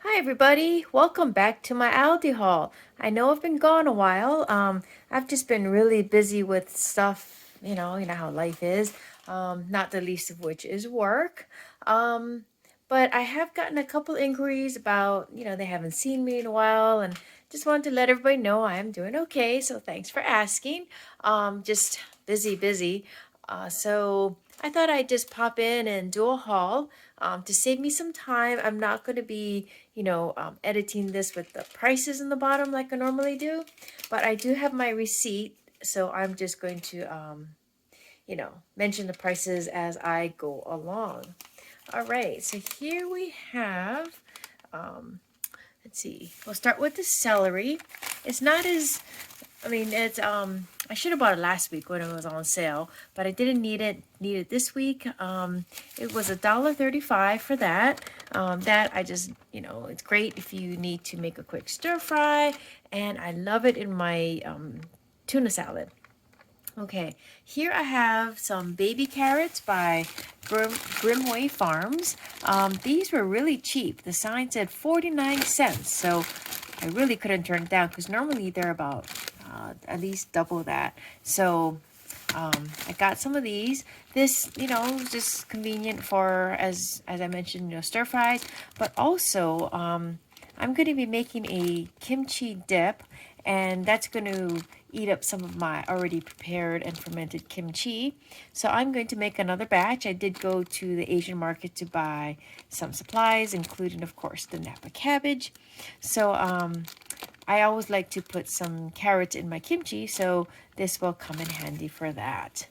Hi everybody, welcome back to my ALDI haul. I know I've been gone a while. I've just been really busy with stuff, you know how life is. Not the least of which is work. Um, but I have gotten a couple inquiries about, they haven't seen me in a while and just wanted to let everybody know I'm doing okay. So thanks for asking. Just busy. So I thought I'd just pop in and do a haul to save me some time. I'm not going to be editing this with the prices in the bottom like I normally do. But I do have my receipt, so I'm just going to, mention the prices as I go along. All right, so here we have, let's see, we'll start with the celery. It's not as it's I should have bought it last week when it was on sale, but I didn't need it this week. It was $1.35 for that. That I just, it's great if you need to make a quick stir fry, and I love it in my tuna salad. Okay, here I have some baby carrots by Grimway Farms. These were really cheap. The sign said 49 cents, so I really couldn't turn it down because normally they're about at least double that. So I got some of these. This, was just convenient for, as I mentioned, stir fries, but also I'm going to be making a kimchi dip, and that's going to eat up some of my already prepared and fermented kimchi. So I'm going to make another batch. I did go to the Asian market to buy some supplies, including, of course, the Napa cabbage. So I always like to put some carrots in my kimchi, so this will come in handy for that.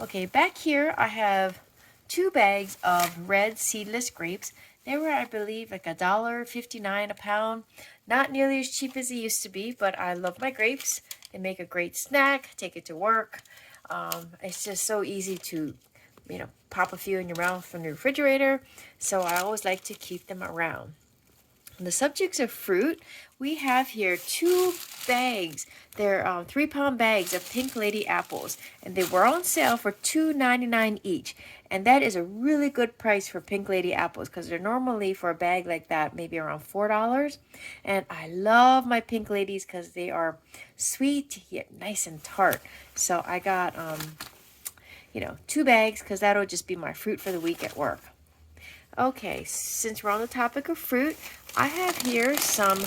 Okay, back here I have 2 bags of red seedless grapes. They were, I believe, like $1.59 a pound. Not nearly as cheap as they used to be, but I love my grapes. They make a great snack. Take it to work. It's just so easy to, pop a few in your mouth from the refrigerator. So I always like to keep them around. On the subjects of fruit, we have here 2 bags. They're 3-pound bags of Pink Lady apples, and they were on sale for $2.99 each. And that is a really good price for Pink Lady apples because they're normally for a bag like that maybe around $4. And I love my Pink Ladies because they are sweet yet nice and tart. So I got 2 bags because that'll just be my fruit for the week at work. Okay, since we're on the topic of fruit, I have here some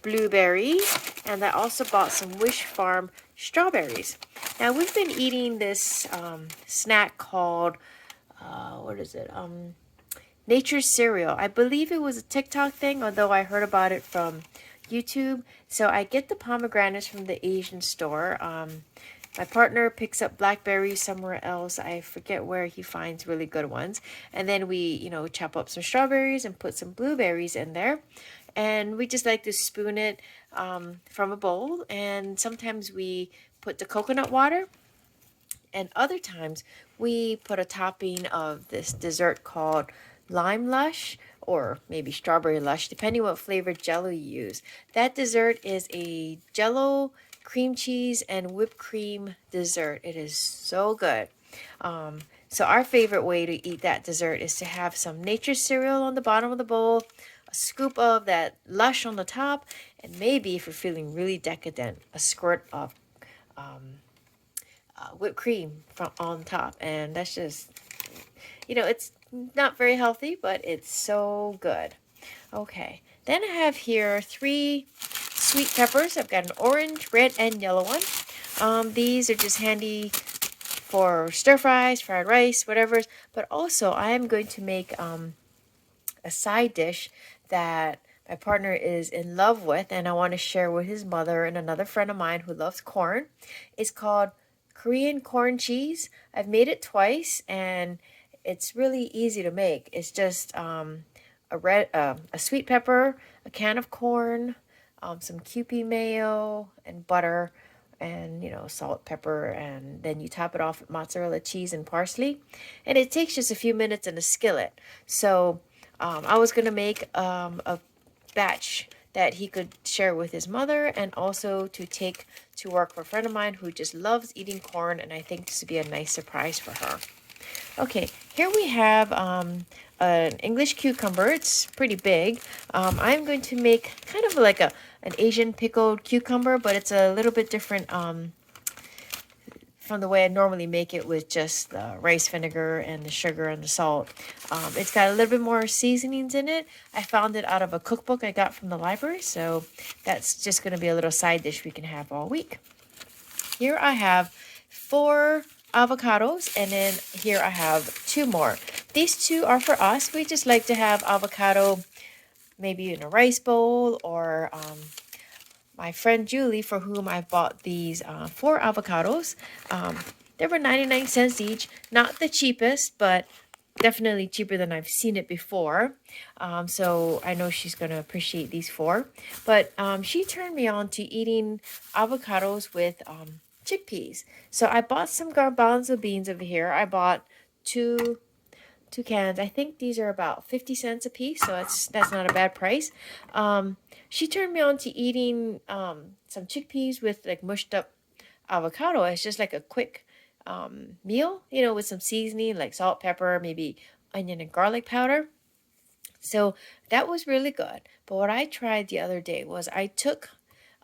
blueberries, and I also bought some Wish Farm strawberries. Now, we've been eating this snack called, what is it? Nature's Cereal. I believe it was a TikTok thing, although I heard about it from YouTube. So I get the pomegranates from the Asian store. My partner picks up blackberries somewhere else. I forget where he finds really good ones. And then we, chop up some strawberries and put some blueberries in there. And we just like to spoon it from a bowl. And sometimes we put the coconut water. And other times we put a topping of this dessert called Lime Lush or maybe Strawberry Lush, depending what flavored jello you use. That dessert is a jello, cream cheese, and whipped cream dessert. It is so good. So our favorite way to eat that dessert is to have some nature cereal on the bottom of the bowl, a scoop of that Lush on the top, and maybe if you're feeling really decadent, a squirt of whipped cream from on top. And that's just, it's not very healthy, but it's so good. Okay, then I have here 3 sweet peppers. I've got an orange, red, and yellow one. These are just handy for stir fries, fried rice, whatever. But also, I am going to make a side dish that my partner is in love with, and I want to share with his mother and another friend of mine who loves corn. It's called Korean corn cheese. I've made it twice, and it's really easy to make. It's just a sweet pepper, a can of corn, some Kewpie mayo and butter, and salt, pepper, and then you top it off with mozzarella cheese and parsley. And it takes just a few minutes in a skillet. So I was gonna make a batch that he could share with his mother and also to take to work for a friend of mine who just loves eating corn, and I think this would be a nice surprise for her. Okay, here we have an English cucumber. It's pretty big. I'm going to make kind of like an Asian pickled cucumber, but it's a little bit different from the way I normally make it with just the rice vinegar and the sugar and the salt. It's got a little bit more seasonings in it. I found it out of a cookbook I got from the library, so that's just going to be a little side dish we can have all week. Here I have 4 avocados, and then here I have 2 more. These 2 are for us. We just like to have avocado maybe in a rice bowl, or my friend Julie, for whom I bought these 4 avocados. They were 99 cents each. Not the cheapest, but definitely cheaper than I've seen it before. So I know she's going to appreciate these 4. But she turned me on to eating avocados with chickpeas. So I bought some garbanzo beans over here. I bought two cans. I think these are about 50 cents a piece, so that's not a bad price. She turned me on to eating some chickpeas with like mushed up avocado. It's just like a quick meal, with some seasoning like salt, pepper, maybe onion and garlic powder. So that was really good. But what I tried the other day was I took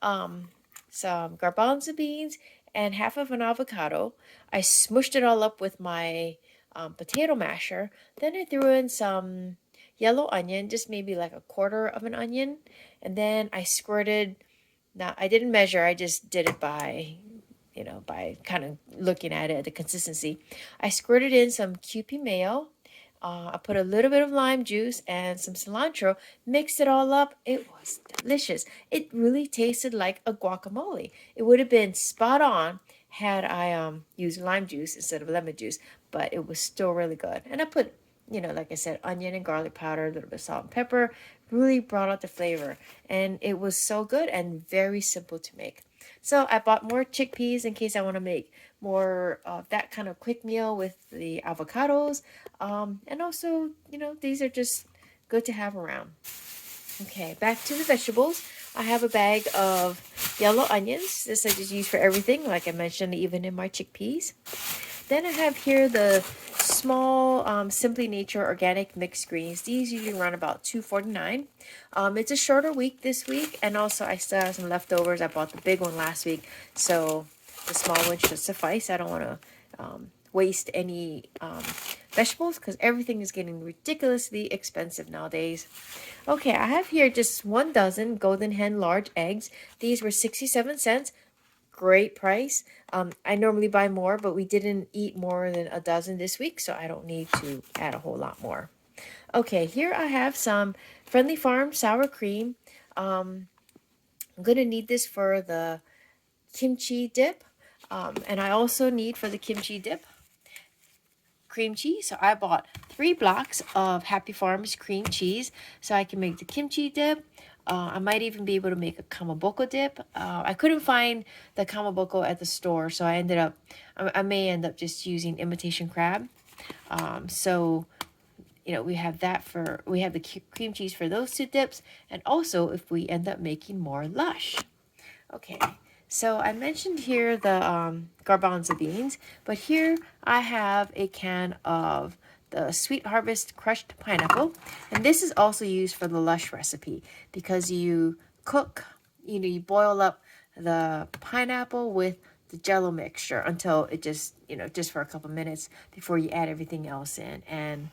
some garbanzo beans and half of an avocado. I smushed it all up with my potato masher. Then I threw in some yellow onion, just maybe like a quarter of an onion. And then I squirted, now I didn't measure, I just did it by kind of looking at it, the consistency. I squirted in some Kewpie mayo. I put a little bit of lime juice and some cilantro, mixed it all up. It was delicious. It really tasted like a guacamole. It would have been spot on had I used lime juice instead of lemon juice, but it was still really good. And I put, like I said, onion and garlic powder, a little bit of salt and pepper, really brought out the flavor. And it was so good and very simple to make. So I bought more chickpeas in case I want to make more of that kind of quick meal with the avocados. And also, these are just good to have around. Okay, back to the vegetables. I have a bag of yellow onions. This I just use for everything, like I mentioned, even in my chickpeas. Then I have here the small Simply Nature organic mixed greens. These usually run about $2.49. It's a shorter week this week, and also I still have some leftovers. I bought the big one last week, so the small one should suffice. I don't want to waste any vegetables because everything is getting ridiculously expensive nowadays. Okay, I have here just 1 dozen Golden Hen large eggs. These were 67 cents. Great price. I normally buy more, but we didn't eat more than a dozen this week, so I don't need to add a whole lot more. Okay, here I have some Friendly Farm sour cream. I'm going to need this for the kimchi dip, and I also need for the kimchi dip cream cheese. So I bought 3 blocks of Happy Farms cream cheese so I can make the kimchi dip. I might even be able to make a kamaboko dip. I couldn't find the kamaboko at the store, so I may end up just using imitation crab. So we have the cream cheese for those 2 dips, and also if we end up making more lush. Okay, so I mentioned here the garbanzo beans, but here I have a can of the Sweet Harvest crushed pineapple, and this is also used for the lush recipe because you boil up the pineapple with the jello mixture until it just for a couple minutes before you add everything else in. And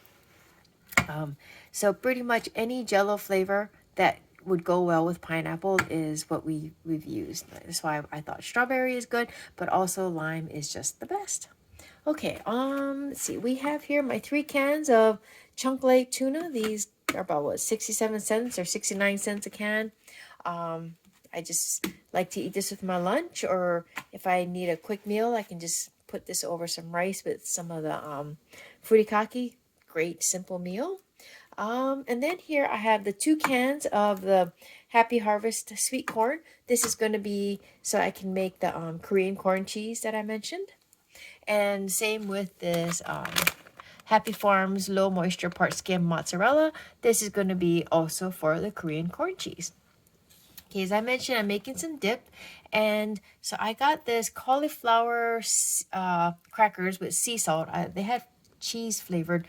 so pretty much any jello flavor that would go well with pineapple is what we've used. That's why I thought strawberry is good, but also lime is just the best. Okay, let's see. We have here my 3 cans of Chunkley tuna. These are about 67 cents or 69 cents a can. I just like to eat this with my lunch, or if I need a quick meal, I can just put this over some rice with some of the furikake. Great simple meal. And then here I have the 2 cans of the Happy Harvest sweet corn. This is going to be so I can make the Korean corn cheese that I mentioned. And same with this Happy Farms low moisture part skim mozzarella. This is going to be also for the Korean corn cheese. Okay, as I mentioned, I'm making some dip. And so I got this cauliflower crackers with sea salt. They had cheese flavored.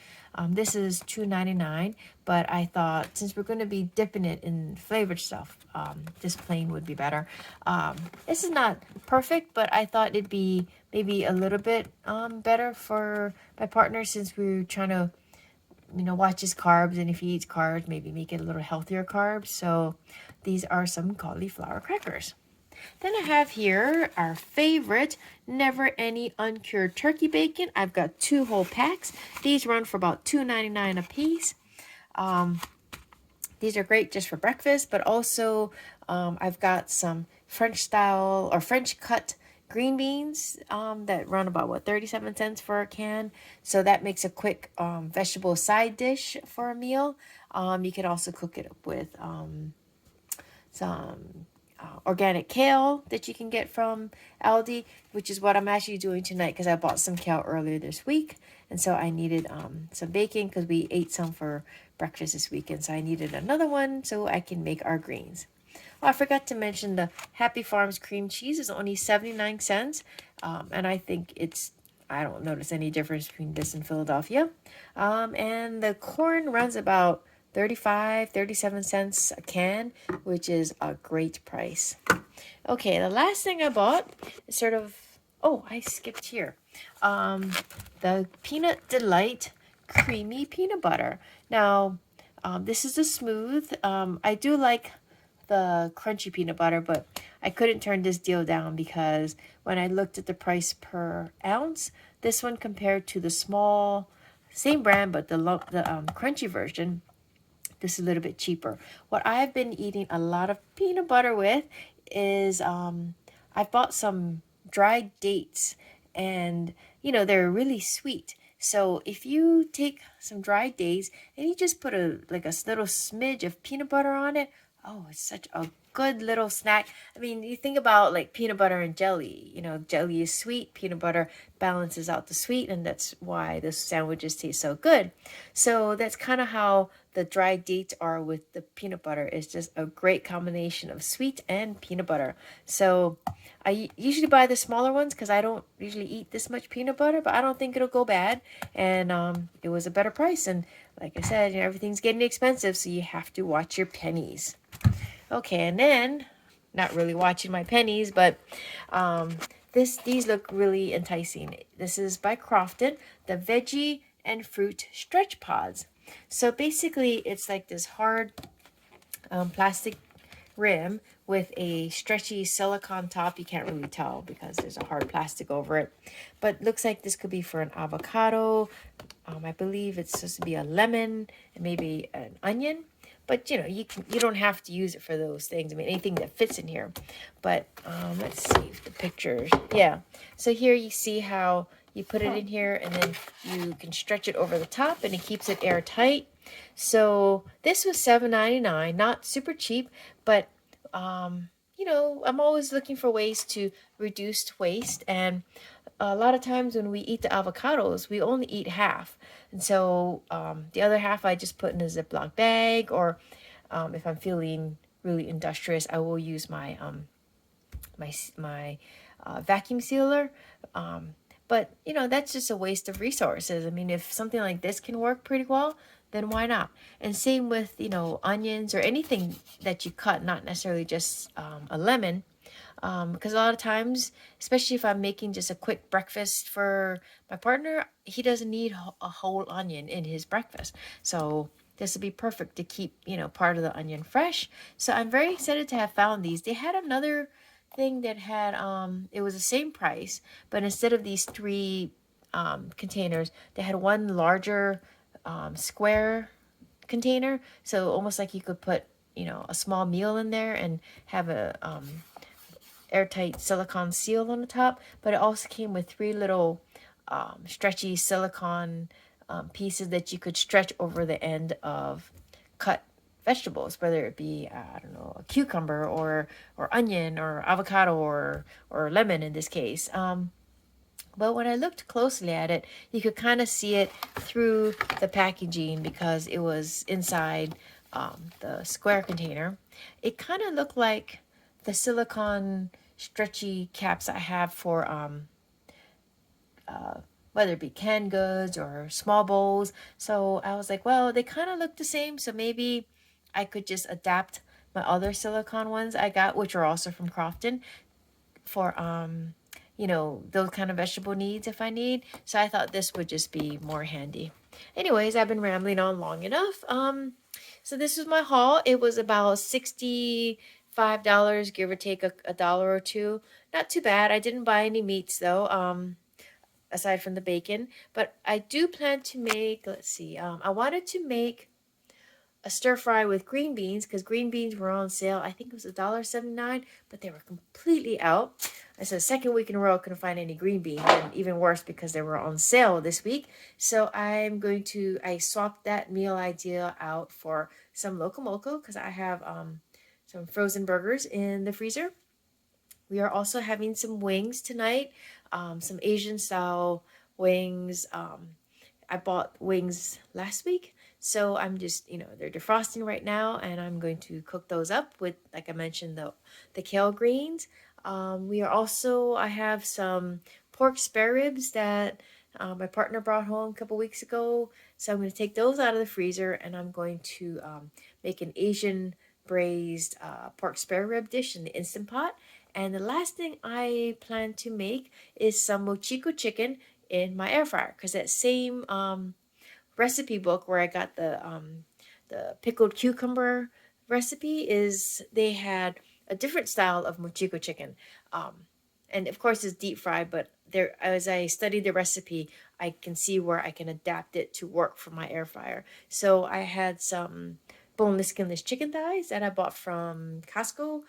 This is $2.99, but I thought since we're going to be dipping it in flavored stuff, this plain would be better. This is not perfect, but I thought it'd be maybe a little bit better for my partner since we're trying to, watch his carbs, and if he eats carbs, maybe make it a little healthier carbs. So these are some cauliflower crackers. Then I have here our favorite Never Any Uncured turkey bacon. I've got 2 whole packs. These run for about $2.99 a piece. These are great just for breakfast, but also I've got some French style or French cut green beans that run about 37 cents for a can. So that makes a quick vegetable side dish for a meal. You can also cook it up with some organic kale that you can get from ALDI, which is what I'm actually doing tonight because I bought some kale earlier this week. And so I needed some bacon because we ate some for breakfast this weekend. So I needed another one so I can make our greens. Oh, I forgot to mention the Happy Farms cream cheese is only 79 cents. And I think I don't notice any difference between this and Philadelphia. And the corn runs about 37 cents a can, which is a great price. Okay, the last thing I bought is sort of, I skipped here. The Peanut Delight Creamy Peanut Butter. Now, this is a smooth. I do like the crunchy peanut butter, but I couldn't turn this deal down because when I looked at the price per ounce, this one compared to the small, same brand, but the crunchy version, this is a little bit cheaper. What I've been eating a lot of peanut butter with is I bought some dried dates, and they're really sweet. So if you take some dried dates and you just put a little smidge of peanut butter on it, it's such a good little snack. I mean, you think about like peanut butter and jelly. Jelly is sweet, peanut butter balances out the sweet, and that's why the sandwiches taste so good. So that's kind of how the dried dates are with the peanut butter. It's just a great combination of sweet and peanut butter. So I usually buy the smaller ones because I don't usually eat this much peanut butter, but I don't think it'll go bad. And it was a better price. And like I said, everything's getting expensive, so you have to watch your pennies. Okay, and then, not really watching my pennies, but these look really enticing. This is by Crofton, the Veggie and Fruit Stretch Pods. So basically, it's like this hard plastic rim with a stretchy silicone top. You can't really tell because there's a hard plastic over it. But looks like this could be for an avocado. I believe it's supposed to be a lemon and maybe an onion. But you don't have to use it for those things. I mean, anything that fits in here. But let's see the pictures. Yeah. So here you see how you put it in here, and then you can stretch it over the top, and it keeps it airtight. So this was $7.99, not super cheap, but I'm always looking for ways to reduce waste. And a lot of times when we eat the avocados, we only eat half. And so the other half I just put in a Ziploc bag, or if I'm feeling really industrious, I will use my my vacuum sealer. But that's just a waste of resources. I mean, if something like this can work pretty well, then why not? And same with onions or anything that you cut, not necessarily just a lemon. Because a lot of times, especially if I'm making just a quick breakfast for my partner, he doesn't need a whole onion in his breakfast. So this would be perfect to keep, part of the onion fresh. So I'm very excited to have found these. They had another thing that had, it was the same price, but instead of these 3 containers, they had one larger square container. So almost like you could put, a small meal in there and have a airtight silicone seal on the top, but it also came with 3 little stretchy silicone pieces that you could stretch over the end of cut vegetables, whether it be a cucumber or onion or avocado or lemon in this case. But when I looked closely at it, you could kind of see it through the packaging because it was inside the square container. It kind of looked like the silicone stretchy caps I have for whether it be canned goods or small bowls. So I was like, well, they kind of look the same, so maybe I could just adapt my other silicone ones I got, which are also from Crofton, for those kind of vegetable needs if I need. So I thought this would just be more handy. Anyways, I've been rambling on long enough. So this was my haul. It was about $65, give or take a dollar or two. Not too bad. I didn't buy any meats though. Aside from the bacon, but I do plan to make, let's see, I wanted to make a stir fry with green beans because green beans were on sale. I think it was $1.79, but they were completely out. I said second week in a row I couldn't find any green beans, and even worse because they were on sale this week. So I swapped that meal idea out for some loco moco because I have some frozen burgers in the freezer. We are also having some wings tonight, some Asian style wings. I bought wings last week, so I'm just, they're defrosting right now, and I'm going to cook those up with, like I mentioned, the kale greens. I have some pork spare ribs that my partner brought home a couple weeks ago, so I'm going to take those out of the freezer, and I'm going to make an Asian braised pork spare rib dish in the Instant Pot. And the last thing I plan to make is some mochiko chicken in my air fryer, because that same recipe book where I got the pickled cucumber recipe is they had a different style of mochiko chicken, and of course it's deep fried. But there, as I studied the recipe, I can see where I can adapt it to work for my air fryer. So I had some boneless, skinless chicken thighs that I bought from Costco.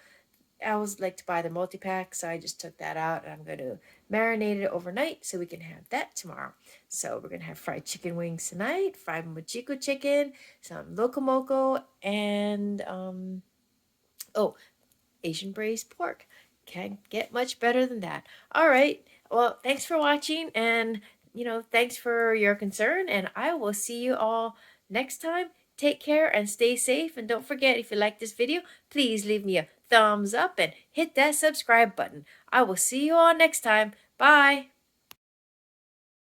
I always like to buy the multi-pack, so I just took that out, and I'm going to marinate it overnight so we can have that tomorrow. So we're going to have fried chicken wings tonight, fried mochiko chicken, some loco moco, and Asian braised pork. Can't get much better than that. All right. Well, thanks for watching, and thanks for your concern, and I will see you all next time. Take care and stay safe, and don't forget, if you like this video, please leave me a thumbs up and hit that subscribe button. I will see you all next time. Bye.